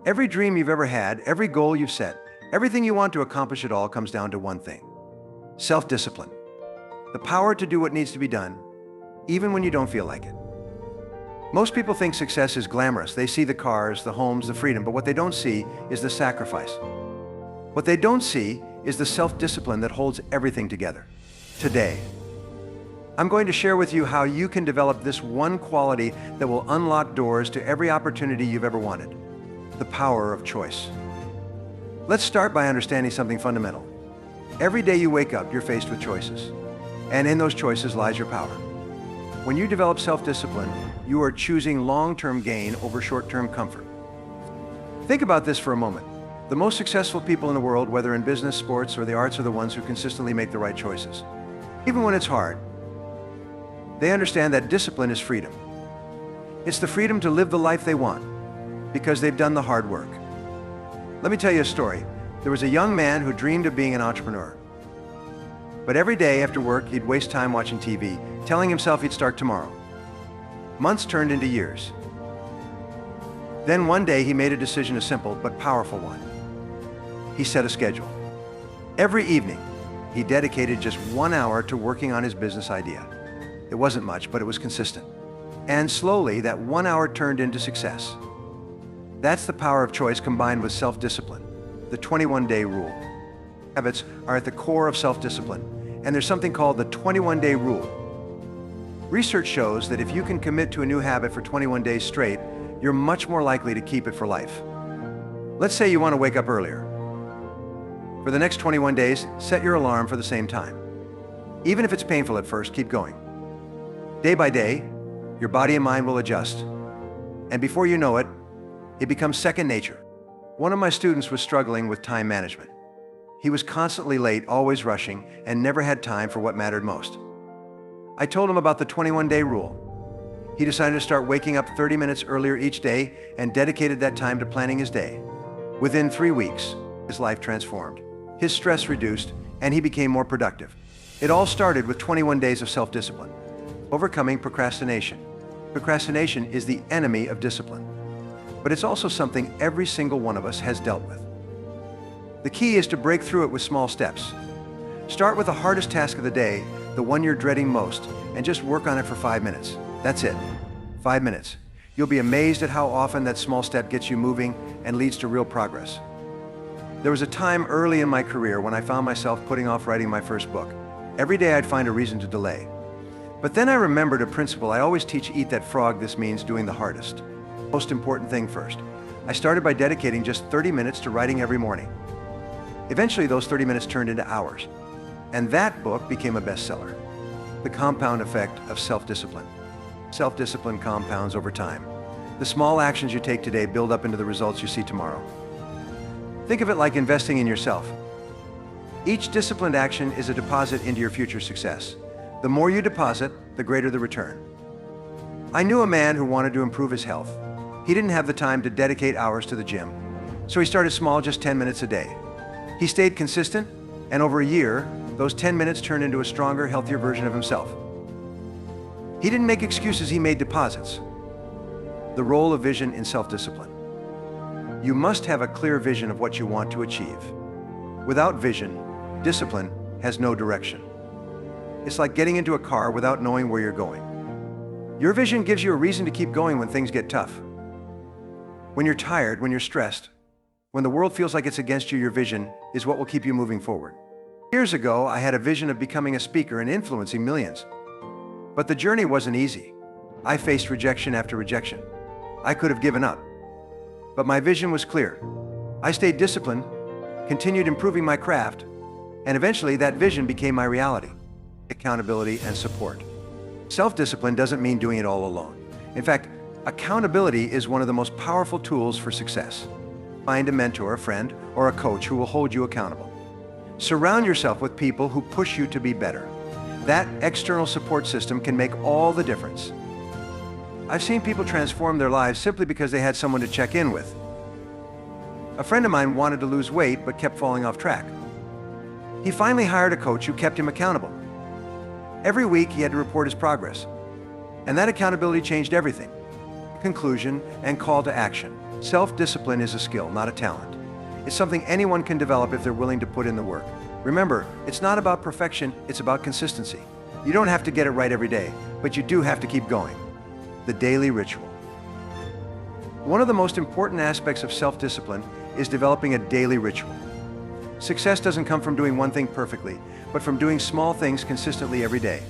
Every dream you've ever had, every goal you've set, everything you want to accomplish, it all comes down to one thing: self-discipline. The power to do what needs to be done, even when you don't feel like it. Most people think success is glamorous. They see the cars, the homes, the freedom, but what they don't see is the sacrifice. What they don't see is the self-discipline that holds everything together. Today, I'm going to share with you how you can develop this one quality that will unlock doors to every opportunity you've ever wanted: the power of choice. Let's start by understanding something fundamental. Every day you wake up, you're faced with choices. And in those choices lies your power. When you develop self-discipline, you are choosing long-term gain over short-term comfort. Think about this for a moment. The most successful people in the world, whether in business, sports, or the arts, are the ones who consistently make the right choices. Even when it's hard, they understand that discipline is freedom. It's the freedom to live the life they want, because they've done the hard work. Let me tell you a story. There was a young man who dreamed of being an entrepreneur. But every day after work, he'd waste time watching TV, telling himself he'd start tomorrow. Months turned into years. Then one day he made a decision, a simple but powerful one. He set a schedule. Every evening, he dedicated just 1 hour to working on his business idea. It wasn't much, but it was consistent. And slowly, that 1 hour turned into success. That's the power of choice combined with self-discipline, the 21-day rule. Habits are at the core of self-discipline, and there's something called the 21-day rule. Research shows that if you can commit to a new habit for 21 days straight, you're much more likely to keep it for life. Let's say you want to wake up earlier. For the next 21 days, set your alarm for the same time. Even if it's painful at first, keep going. Day by day, your body and mind will adjust, and before you know it, it becomes second nature. One of my students was struggling with time management. He was constantly late, always rushing, and never had time for what mattered most. I told him about the 21-day rule. He decided to start waking up 30 minutes earlier each day and dedicated that time to planning his day. Within 3 weeks, his life transformed. His stress reduced, and he became more productive. It all started with 21 days of self-discipline. Overcoming procrastination. Procrastination is the enemy of discipline, but it's also something every single one of us has dealt with. The key is to break through it with small steps. Start with the hardest task of the day, the one you're dreading most, and just work on it for 5 minutes. That's it. 5 minutes. You'll be amazed at how often that small step gets you moving and leads to real progress. There was a time early in my career when I found myself putting off writing my first book. Every day I'd find a reason to delay. But then I remembered a principle I always teach: eat that frog. This means doing the hardest, most important thing first. I started by dedicating just 30 minutes to writing every morning. Eventually, those 30 minutes turned into hours, and that book became a bestseller. The compound effect of self-discipline. Self-discipline compounds over time. The small actions you take today build up into the results you see tomorrow. Think of it like investing in yourself. Each disciplined action is a deposit into your future success. The more you deposit, the greater the return. I knew a man who wanted to improve his health. He didn't have the time to dedicate hours to the gym, so he started small, just 10 minutes a day. He stayed consistent, and over a year, those 10 minutes turned into a stronger, healthier version of himself. He didn't make excuses, he made deposits. The role of vision in self-discipline. You must have a clear vision of what you want to achieve. Without vision, discipline has no direction. It's like getting into a car without knowing where you're going. Your vision gives you a reason to keep going when things get tough. When you're tired, when you're stressed, when the world feels like it's against you, your vision is what will keep you moving forward. Years ago, I had a vision of becoming a speaker and influencing millions. But the journey wasn't easy. I faced rejection after rejection. I could have given up. But my vision was clear. I stayed disciplined, continued improving my craft, and eventually that vision became my reality: accountability and support. Self-discipline doesn't mean doing it all alone. In fact, accountability is one of the most powerful tools for success. Find a mentor, a friend, or a coach who will hold you accountable. Surround yourself with people who push you to be better. That external support system can make all the difference. I've seen people transform their lives simply because they had someone to check in with. A friend of mine wanted to lose weight but kept falling off track. He finally hired a coach who kept him accountable. Every week he had to report his progress. And that accountability changed everything. conclusion, and call to action. Self-discipline is a skill, not a talent. It's something anyone can develop if they're willing to put in the work. Remember, it's not about perfection, it's about consistency. You don't have to get it right every day, but you do have to keep going. The daily ritual. One of the most important aspects of self-discipline is developing a daily ritual. Success doesn't come from doing one thing perfectly, but from doing small things consistently every day.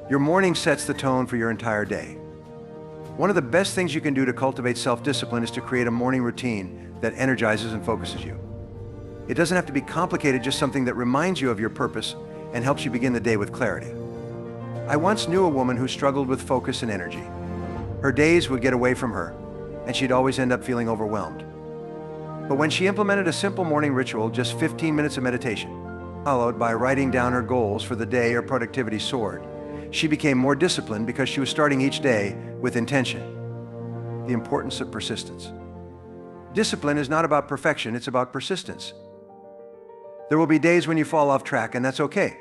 Your morning sets the tone for your entire day. One of the best things you can do to cultivate self-discipline is to create a morning routine that energizes and focuses you. It doesn't have to be complicated, just something that reminds you of your purpose and helps you begin the day with clarity. I once knew a woman who struggled with focus and energy. Her days would get away from her, and she'd always end up feeling overwhelmed. But when she implemented a simple morning ritual, just 15 minutes of meditation, followed by writing down her goals for the day, her productivity soared. She became more disciplined because she was starting each day with intention. The importance of persistence. Discipline is not about perfection, it's about persistence. There will be days when you fall off track, and that's okay.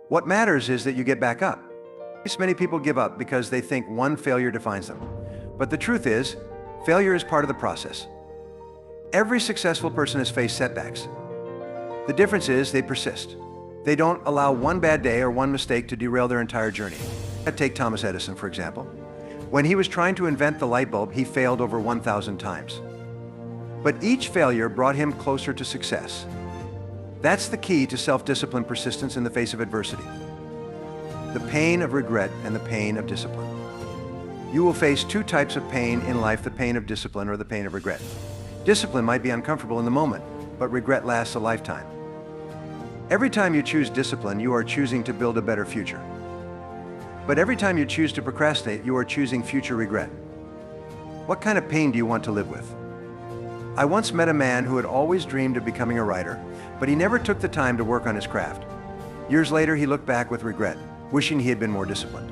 What matters is that you get back up. Many people give up because they think one failure defines them. But the truth is, failure is part of the process. Every successful person has faced setbacks. The difference is they persist. They don't allow one bad day or one mistake to derail their entire journey. Take Thomas Edison, for example. When he was trying to invent the light bulb, he failed over 1,000 times. But each failure brought him closer to success. That's the key to self-discipline, persistence in the face of adversity. The pain of regret and the pain of discipline. You will face two types of pain in life, the pain of discipline or the pain of regret. Discipline might be uncomfortable in the moment, but regret lasts a lifetime. Every time you choose discipline, you are choosing to build a better future. But every time you choose to procrastinate, you are choosing future regret. What kind of pain do you want to live with? I once met a man who had always dreamed of becoming a writer, but he never took the time to work on his craft. Years later, he looked back with regret, wishing he had been more disciplined.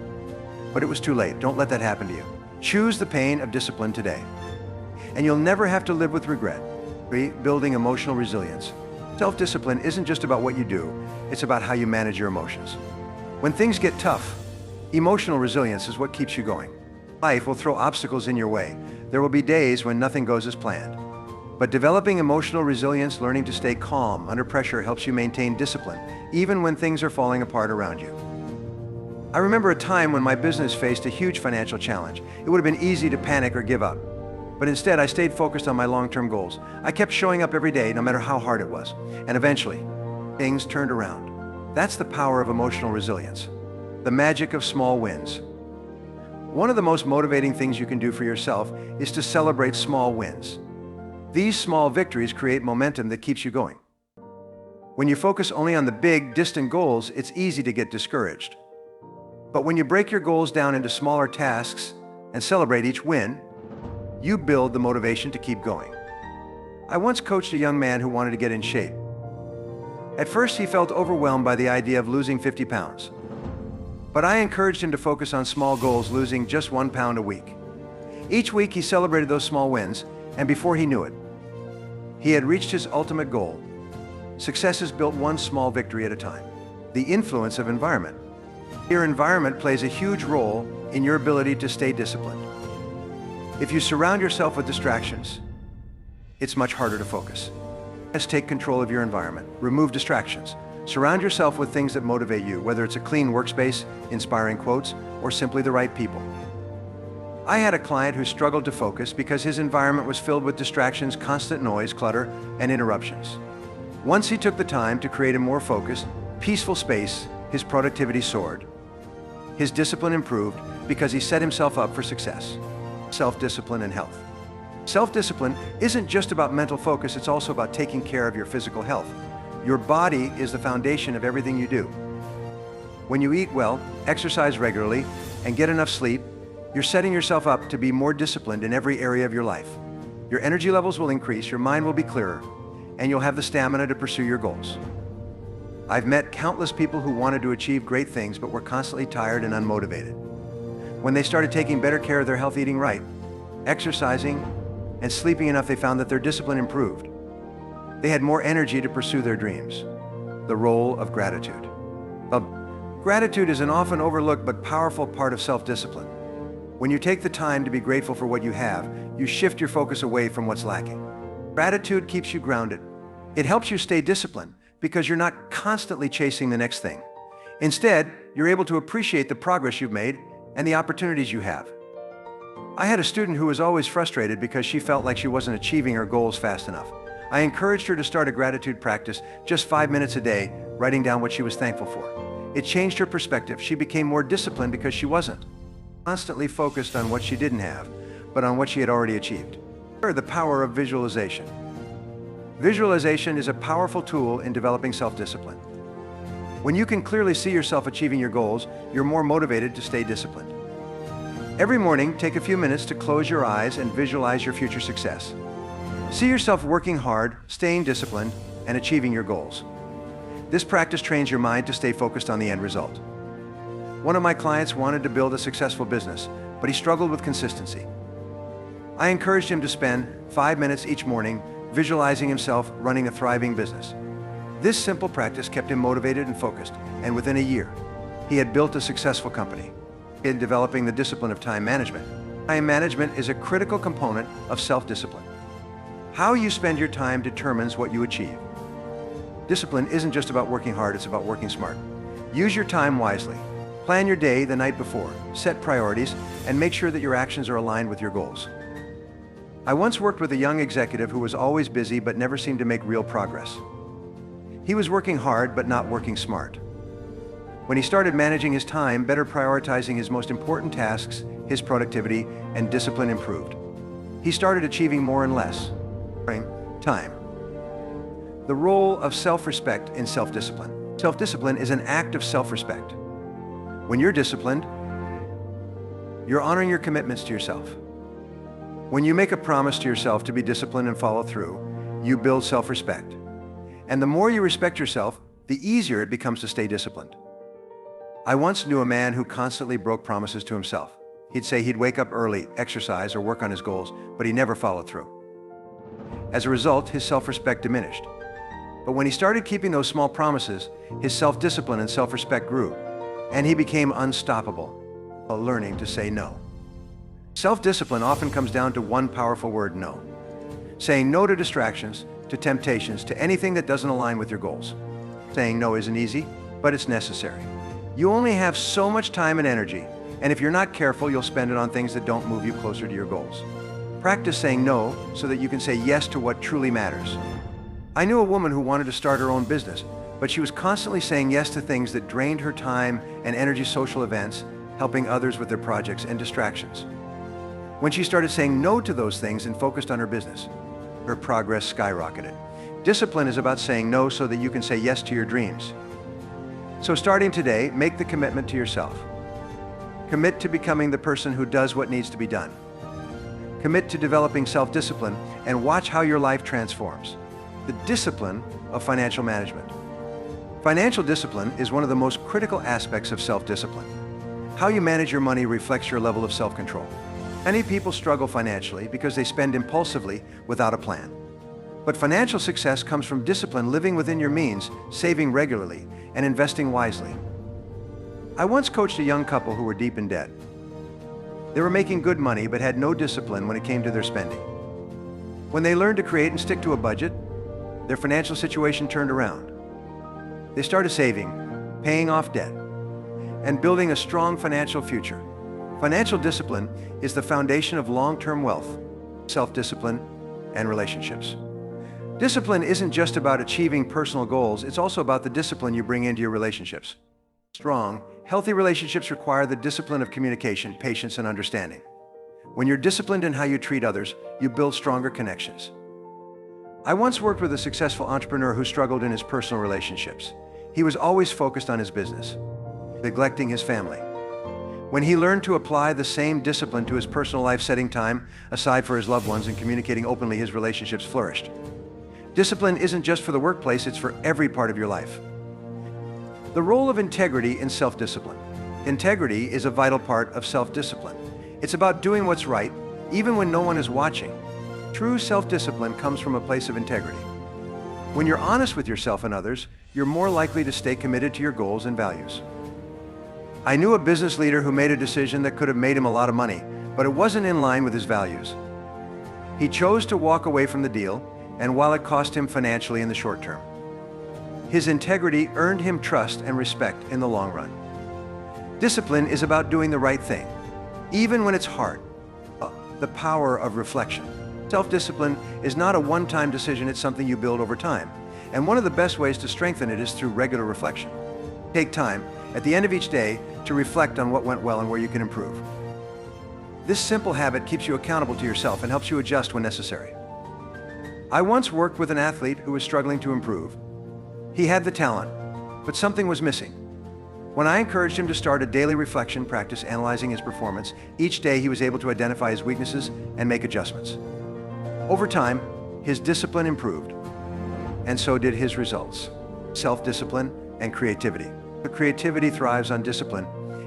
But it was too late. Don't let that happen to you. Choose the pain of discipline today, and you'll never have to live with regret. Building emotional resilience. Self-discipline isn't just about what you do, it's about how you manage your emotions. When things get tough, emotional resilience is what keeps you going. Life will throw obstacles in your way. There will be days when nothing goes as planned. But developing emotional resilience, learning to stay calm under pressure, helps you maintain discipline, even when things are falling apart around you. I remember a time when my business faced a huge financial challenge. It would have been easy to panic or give up. But instead, I stayed focused on my long-term goals. I kept showing up every day, no matter how hard it was. And eventually, things turned around. That's the power of emotional resilience. The magic of small wins. One of the most motivating things you can do for yourself is to celebrate small wins. These small victories create momentum that keeps you going. When you focus only on the big, distant goals, it's easy to get discouraged. But when you break your goals down into smaller tasks and celebrate each win, you build the motivation to keep going. I once coached a young man who wanted to get in shape. At first, he felt overwhelmed by the idea of losing 50 pounds. But I encouraged him to focus on small goals, losing just 1 pound a week. Each week, he celebrated those small wins, and before he knew it, he had reached his ultimate goal. Success is built one small victory at a time. The influence of environment. Your environment plays a huge role in your ability to stay disciplined. If you surround yourself with distractions, it's much harder to focus. Just take control of your environment. Remove distractions. Surround yourself with things that motivate you, whether it's a clean workspace, inspiring quotes, or simply the right people. I had a client who struggled to focus because his environment was filled with distractions, constant noise, clutter, and interruptions. Once he took the time to create a more focused, peaceful space, his productivity soared. His discipline improved because he set himself up for success. Self-discipline and health. Self-discipline isn't just about mental focus, it's also about taking care of your physical health. Your body is the foundation of everything you do. When you eat well, exercise regularly, and get enough sleep, you're setting yourself up to be more disciplined in every area of your life. Your energy levels will increase, your mind will be clearer, and you'll have the stamina to pursue your goals. I've met countless people who wanted to achieve great things but were constantly tired and unmotivated. When they started taking better care of their health, eating right, exercising, and sleeping enough, they found that their discipline improved. They had more energy to pursue their dreams. The role of gratitude. Gratitude is an often overlooked but powerful part of self-discipline. When you take the time to be grateful for what you have, you shift your focus away from what's lacking. Gratitude keeps you grounded. It helps you stay disciplined because you're not constantly chasing the next thing. Instead, you're able to appreciate the progress you've made and the opportunities you have. I had a student who was always frustrated because she felt like she wasn't achieving her goals fast enough. I encouraged her to start a gratitude practice, just 5 minutes a day, writing down what she was thankful for. It changed her perspective. She became more disciplined because she wasn't constantly focused on what she didn't have, but on what she had already achieved. The power of visualization. Visualization is a powerful tool in developing self-discipline. When you can clearly see yourself achieving your goals, you're more motivated to stay disciplined. Every morning, take a few minutes to close your eyes and visualize your future success. See yourself working hard, staying disciplined, and achieving your goals. This practice trains your mind to stay focused on the end result. One of my clients wanted to build a successful business, but he struggled with consistency. I encouraged him to spend 5 minutes each morning visualizing himself running a thriving business. This simple practice kept him motivated and focused, and within a year, he had built a successful company. In developing the discipline of time management. Time management is a critical component of self-discipline. How you spend your time determines what you achieve. Discipline isn't just about working hard, it's about working smart. Use your time wisely. Plan your day the night before, set priorities, and make sure that your actions are aligned with your goals. I once worked with a young executive who was always busy but never seemed to make real progress. He was working hard but not working smart. When he started managing his time, better prioritizing his most important tasks, his productivity and discipline improved. He started achieving more and less. Time. The role of self-respect in self-discipline. Self-discipline is an act of self-respect. When you're disciplined, you're honoring your commitments to yourself. When you make a promise to yourself to be disciplined and follow through, you build self-respect. And the more you respect yourself, the easier it becomes to stay disciplined. I once knew a man who constantly broke promises to himself. He'd say he'd wake up early, exercise, or work on his goals, but he never followed through. As a result, his self-respect diminished. But when he started keeping those small promises, his self-discipline and self-respect grew, and he became unstoppable, while learning to say no. Self-discipline often comes down to one powerful word, no. Saying no to distractions, to temptations, to anything that doesn't align with your goals. Saying no isn't easy, but it's necessary. You only have so much time and energy, and if you're not careful, you'll spend it on things that don't move you closer to your goals. Practice saying no so that you can say yes to what truly matters. I knew a woman who wanted to start her own business, but she was constantly saying yes to things that drained her time and energy, social events, helping others with their projects, and distractions. When she started saying no to those things and focused on her business, her progress skyrocketed. Discipline is about saying no so that you can say yes to your dreams. So starting today, make the commitment to yourself. Commit to becoming the person who does what needs to be done. Commit to developing self-discipline and watch how your life transforms. The discipline of financial management. Financial discipline is one of the most critical aspects of self-discipline. How you manage your money reflects your level of self-control. Many people struggle financially because they spend impulsively without a plan. But financial success comes from discipline, living within your means, saving regularly, and investing wisely. I once coached a young couple who were deep in debt. They were making good money but had no discipline when it came to their spending. When they learned to create and stick to a budget, their financial situation turned around. They started saving, paying off debt, and building a strong financial future. Financial discipline is the foundation of long-term wealth, self-discipline, and relationships. Discipline isn't just about achieving personal goals, it's also about the discipline you bring into your relationships. Strong, healthy relationships require the discipline of communication, patience, and understanding. When you're disciplined in how you treat others, you build stronger connections. I once worked with a successful entrepreneur who struggled in his personal relationships. He was always focused on his business, neglecting his family. When he learned to apply the same discipline to his personal life, setting time aside for his loved ones and communicating openly, his relationships flourished. Discipline isn't just for the workplace, it's for every part of your life. The role of integrity in self-discipline. Integrity is a vital part of self-discipline. It's about doing what's right, even when no one is watching. True self-discipline comes from a place of integrity. When you're honest with yourself and others, you're more likely to stay committed to your goals and values. I knew a business leader who made a decision that could have made him a lot of money, but it wasn't in line with his values. He chose to walk away from the deal, and while it cost him financially in the short term, his integrity earned him trust and respect in the long run. Discipline is about doing the right thing, even when it's hard. The power of reflection. Self-discipline is not a one-time decision, it's something you build over time. And one of the best ways to strengthen it is through regular reflection. Take time at the end of each day to reflect on what went well and where you can improve. This simple habit keeps you accountable to yourself and helps you adjust when necessary. I once worked with an athlete who was struggling to improve. He had the talent, but something was missing. When I encouraged him to start a daily reflection practice analyzing his performance, each day he was able to identify his weaknesses and make adjustments. Over time, his discipline improved, and so did his results. Self-discipline and creativity. Creativity thrives on discipline.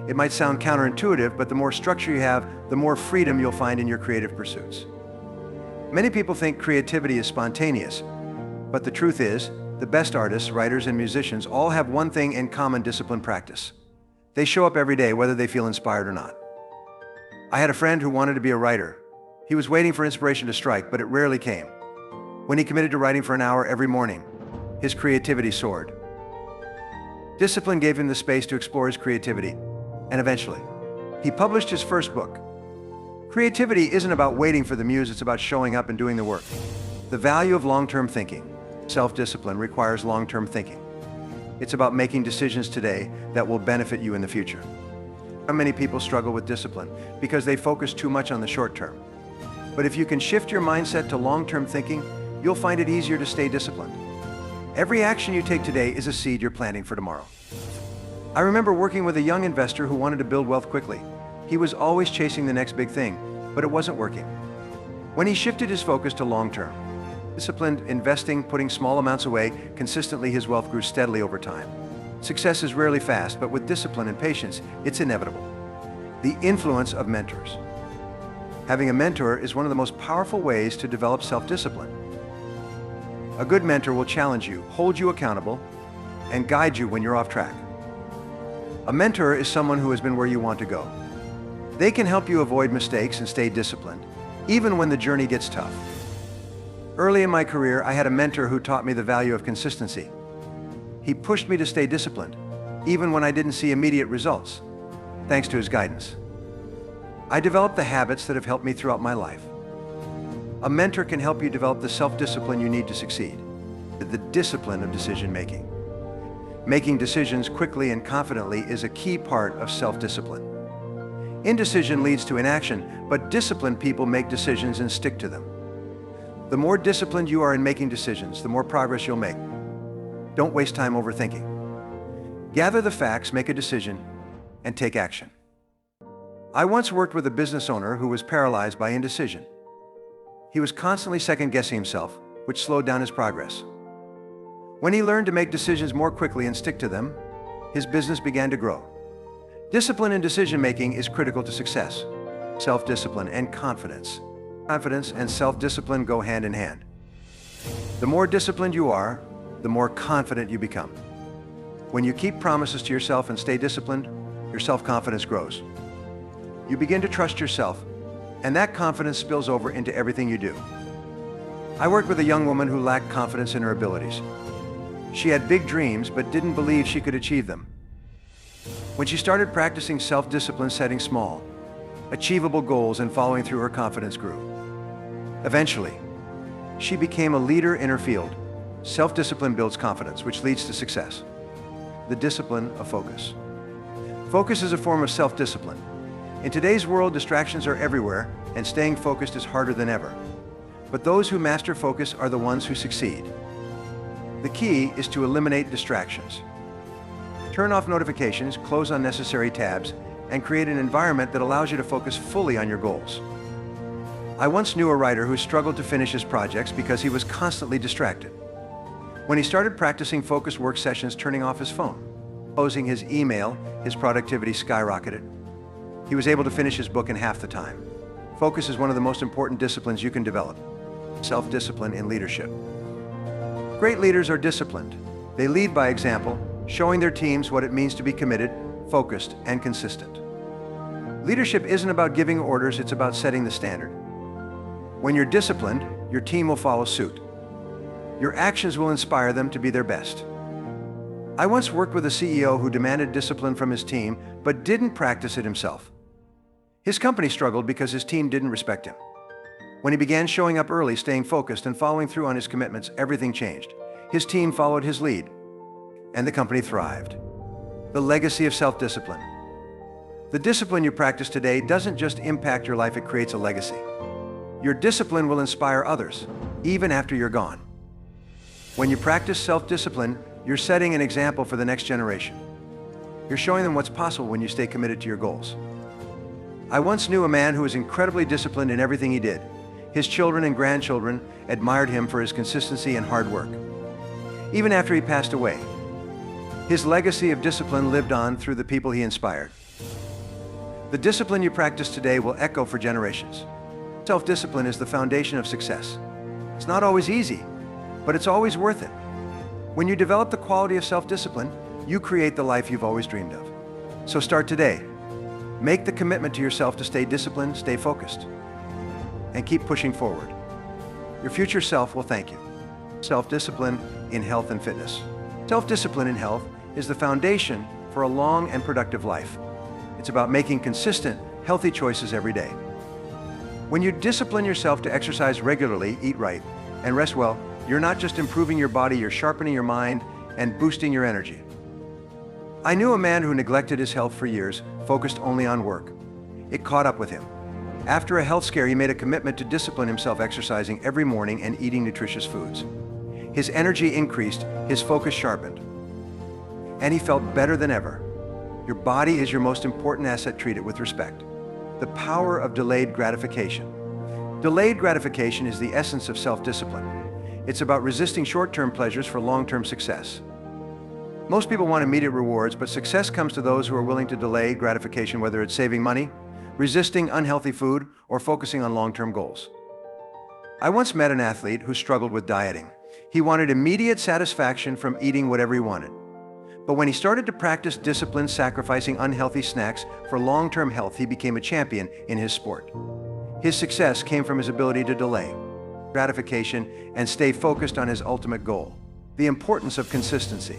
It might sound counterintuitive, but the more structure you have, the more freedom you'll find in your creative pursuits. Many people think creativity is spontaneous, but the truth is, the best artists, writers, and musicians all have one thing in common: discipline practice. They show up every day whether they feel inspired or not. I had a friend who wanted to be a writer. He was waiting for inspiration to strike, but it rarely came. When he committed to writing for an hour every morning, his creativity soared. Discipline gave him the space to explore his creativity, and eventually, he published his first book. Creativity isn't about waiting for the muse, it's about showing up and doing the work. The value of long-term thinking. Self-discipline requires long-term thinking. It's about making decisions today that will benefit you in the future. Many people struggle with discipline because they focus too much on the short term. But if you can shift your mindset to long-term thinking, you'll find it easier to stay disciplined. Every action you take today is a seed you're planting for tomorrow. I remember working with a young investor who wanted to build wealth quickly. He was always chasing the next big thing, but it wasn't working. When he shifted his focus to long-term, disciplined investing, putting small amounts away consistently, his wealth grew steadily over time. Success is rarely fast, but with discipline and patience, it's inevitable. The influence of mentors. Having a mentor is one of the most powerful ways to develop self-discipline. A good mentor will challenge you, hold you accountable, and guide you when you're off track. A mentor is someone who has been where you want to go. They can help you avoid mistakes and stay disciplined, even when the journey gets tough. Early in my career, I had a mentor who taught me the value of consistency. He pushed me to stay disciplined, even when I didn't see immediate results, thanks to his guidance. I developed the habits that have helped me throughout my life. A mentor can help you develop the self-discipline you need to succeed, the discipline of decision-making. Making decisions quickly and confidently is a key part of self-discipline. Indecision leads to inaction, but disciplined people make decisions and stick to them. The more disciplined you are in making decisions, the more progress you'll make. Don't waste time overthinking. Gather the facts, make a decision, and take action. I once worked with a business owner who was paralyzed by indecision. He was constantly second-guessing himself, which slowed down his progress. When he learned to make decisions more quickly and stick to them, his business began to grow. Discipline in decision-making is critical to success. Self-discipline and confidence. Confidence and self-discipline go hand in hand. The more disciplined you are, the more confident you become. When you keep promises to yourself and stay disciplined, your self-confidence grows. You begin to trust yourself, and that confidence spills over into everything you do. I worked with a young woman who lacked confidence in her abilities. She had big dreams, but didn't believe she could achieve them. When she started practicing self-discipline, setting small, achievable goals, and following through, her confidence grew. Eventually, she became a leader in her field. Self-discipline builds confidence, which leads to success. The discipline of focus. Focus is a form of self-discipline. In today's world, distractions are everywhere, and staying focused is harder than ever. But those who master focus are the ones who succeed. The key is to eliminate distractions. Turn off notifications, close unnecessary tabs, and create an environment that allows you to focus fully on your goals. I once knew a writer who struggled to finish his projects because he was constantly distracted. When he started practicing focused work sessions, turning off his phone, closing his email, his productivity skyrocketed. He was able to finish his book in half the time. Focus is one of the most important disciplines you can develop. Self-discipline in leadership. Great leaders are disciplined. They lead by example, showing their teams what it means to be committed, focused, and consistent. Leadership isn't about giving orders, it's about setting the standard. When you're disciplined, your team will follow suit. Your actions will inspire them to be their best. I once worked with a CEO who demanded discipline from his team, but didn't practice it himself. His company struggled because his team didn't respect him. When he began showing up early, staying focused, and following through on his commitments, everything changed. His team followed his lead, and the company thrived. The legacy of self-discipline. The discipline you practice today doesn't just impact your life, it creates a legacy. Your discipline will inspire others, even after you're gone. When you practice self-discipline, you're setting an example for the next generation. You're showing them what's possible when you stay committed to your goals. I once knew a man who was incredibly disciplined in everything he did. His children and grandchildren admired him for his consistency and hard work. Even after he passed away, his legacy of discipline lived on through the people he inspired. The discipline you practice today will echo for generations. Self-discipline is the foundation of success. It's not always easy, but it's always worth it. When you develop the quality of self-discipline, you create the life you've always dreamed of. So start today. Make the commitment to yourself to stay disciplined, stay focused, and keep pushing forward. Your future self will thank you. Self-discipline in health and fitness. Self-discipline in health is the foundation for a long and productive life. It's about making consistent, healthy choices every day. When you discipline yourself to exercise regularly, eat right, and rest well, you're not just improving your body, you're sharpening your mind and boosting your energy. I knew a man who neglected his health for years, focused only on work. It caught up with him. After a health scare, he made a commitment to discipline himself, exercising every morning and eating nutritious foods. His energy increased, his focus sharpened, and he felt better than ever. Your body is your most important asset. Treat it with respect. The power of delayed gratification. Delayed gratification is the essence of self-discipline. It's about resisting short-term pleasures for long-term success. Most people want immediate rewards, but success comes to those who are willing to delay gratification, whether it's saving money, resisting unhealthy food, or focusing on long-term goals. I once met an athlete who struggled with dieting. He wanted immediate satisfaction from eating whatever he wanted. But when he started to practice discipline, sacrificing unhealthy snacks for long-term health, he became a champion in his sport. His success came from his ability to delay gratification and stay focused on his ultimate goal. The importance of consistency.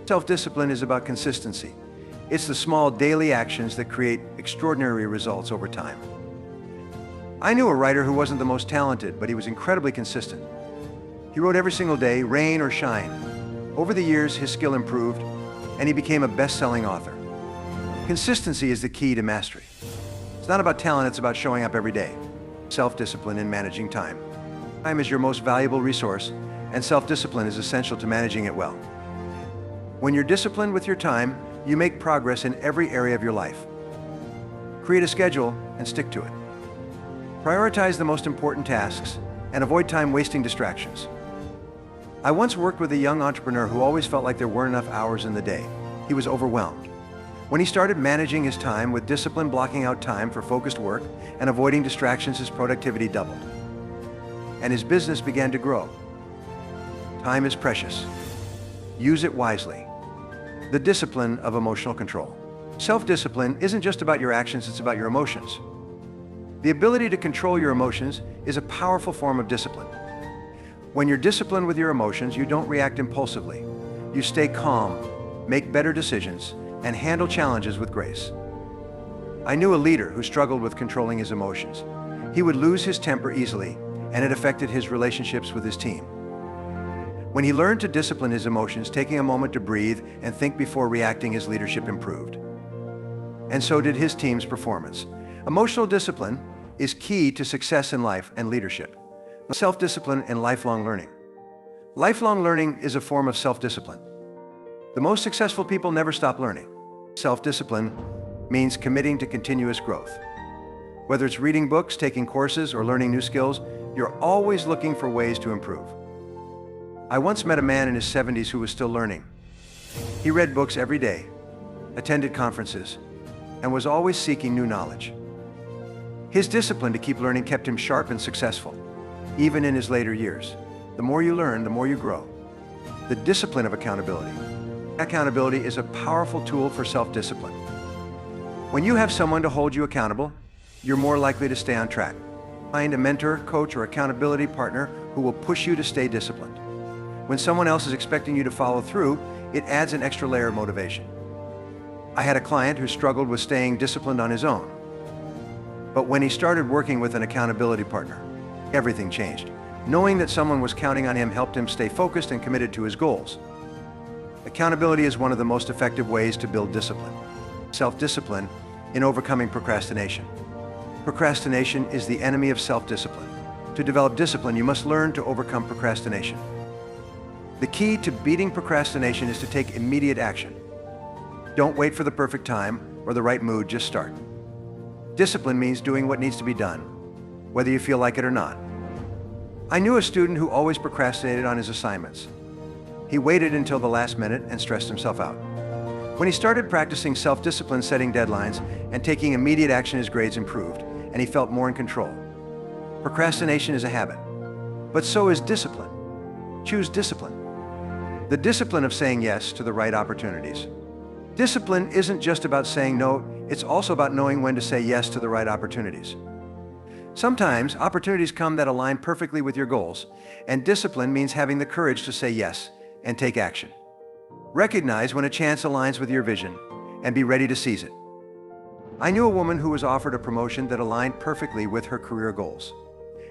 Self-discipline is about consistency. It's the small daily actions that create extraordinary results over time. I knew a writer who wasn't the most talented, but he was incredibly consistent. He wrote every single day, rain or shine. Over the years, his skill improved, and he became a best-selling author. Consistency is the key to mastery. It's not about talent, it's about showing up every day. Self-discipline in managing time. Time is your most valuable resource, and self-discipline is essential to managing it well. When you're disciplined with your time, you make progress in every area of your life. Create a schedule and stick to it. Prioritize the most important tasks and avoid time-wasting distractions. I once worked with a young entrepreneur who always felt like there weren't enough hours in the day. He was overwhelmed. When he started managing his time with discipline, blocking out time for focused work and avoiding distractions, his productivity doubled. And his business began to grow. Time is precious. Use it wisely. The discipline of emotional control. Self-discipline isn't just about your actions, it's about your emotions. The ability to control your emotions is a powerful form of discipline. When you're disciplined with your emotions, you don't react impulsively. You stay calm, make better decisions, and handle challenges with grace. I knew a leader who struggled with controlling his emotions. He would lose his temper easily, and it affected his relationships with his team. When he learned to discipline his emotions, taking a moment to breathe and think before reacting, his leadership improved. And so did his team's performance. Emotional discipline is key to success in life and leadership. Self-discipline and lifelong learning. Lifelong learning is a form of self-discipline. The most successful people never stop learning. Self-discipline means committing to continuous growth. Whether it's reading books, taking courses, or learning new skills, you're always looking for ways to improve. I once met a man in his 70s who was still learning. He read books every day, attended conferences, and was always seeking new knowledge. His discipline to keep learning kept him sharp and successful, even in his later years. The more you learn, the more you grow. The discipline of accountability. Accountability is a powerful tool for self-discipline. When you have someone to hold you accountable, you're more likely to stay on track. Find a mentor, coach, or accountability partner who will push you to stay disciplined. When someone else is expecting you to follow through, it adds an extra layer of motivation. I had a client who struggled with staying disciplined on his own. But when he started working with an accountability partner, everything changed. Knowing that someone was counting on him helped him stay focused and committed to his goals. Accountability is one of the most effective ways to build discipline. Self-discipline in overcoming procrastination. Procrastination is the enemy of self-discipline. To develop discipline, you must learn to overcome procrastination. The key to beating procrastination is to take immediate action. Don't wait for the perfect time or the right mood, just start. Discipline means doing what needs to be done, whether you feel like it or not. I knew a student who always procrastinated on his assignments. He waited until the last minute and stressed himself out. When he started practicing self-discipline, setting deadlines, and taking immediate action, his grades improved, and he felt more in control. Procrastination is a habit, but so is discipline. Choose discipline. The discipline of saying yes to the right opportunities. Discipline isn't just about saying no, it's also about knowing when to say yes to the right opportunities. Sometimes opportunities come that align perfectly with your goals, and discipline means having the courage to say yes and take action. Recognize when a chance aligns with your vision and be ready to seize it. I knew a woman who was offered a promotion that aligned perfectly with her career goals.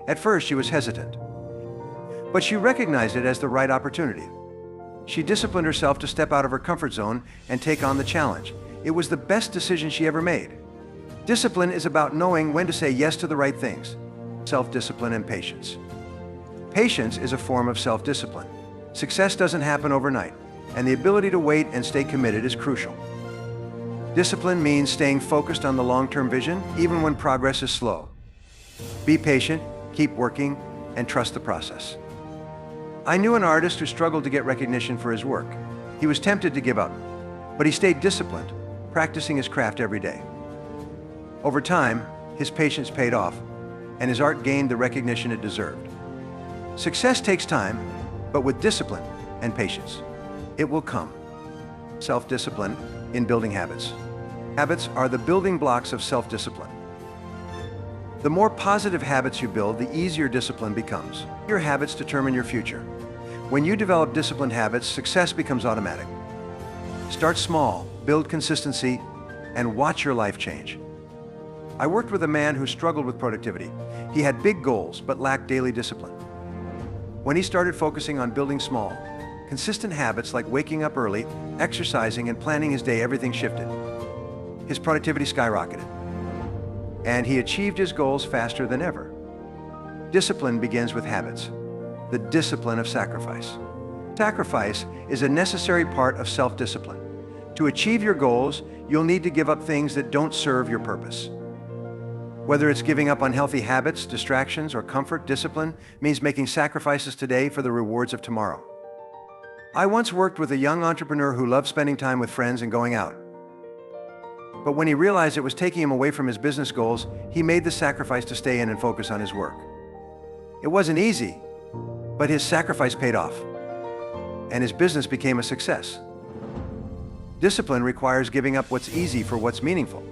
At first, she was hesitant, but she recognized it as the right opportunity. She disciplined herself to step out of her comfort zone and take on the challenge. It was the best decision she ever made. Discipline is about knowing when to say yes to the right things. Self-discipline and patience. Patience is a form of self-discipline. Success doesn't happen overnight, and the ability to wait and stay committed is crucial. Discipline means staying focused on the long-term vision, even when progress is slow. Be patient, keep working, and trust the process. I knew an artist who struggled to get recognition for his work. He was tempted to give up, but he stayed disciplined, practicing his craft every day. Over time, his patience paid off, and his art gained the recognition it deserved. Success takes time, but with discipline and patience, it will come. Self-discipline in building habits. Habits are the building blocks of self-discipline. The more positive habits you build, the easier discipline becomes. Your habits determine your future. When you develop disciplined habits, success becomes automatic. Start small, build consistency, and watch your life change. I worked with a man who struggled with productivity. He had big goals, but lacked daily discipline. When he started focusing on building small, consistent habits like waking up early, exercising, and planning his day, everything shifted. His productivity skyrocketed, and he achieved his goals faster than ever. Discipline begins with habits, the discipline of sacrifice. Sacrifice is a necessary part of self-discipline. To achieve your goals, you'll need to give up things that don't serve your purpose. Whether it's giving up unhealthy habits, distractions, or comfort, discipline means making sacrifices today for the rewards of tomorrow. I once worked with a young entrepreneur who loved spending time with friends and going out. But when he realized it was taking him away from his business goals, he made the sacrifice to stay in and focus on his work. It wasn't easy, but his sacrifice paid off, and his business became a success. Discipline requires giving up what's easy for what's meaningful.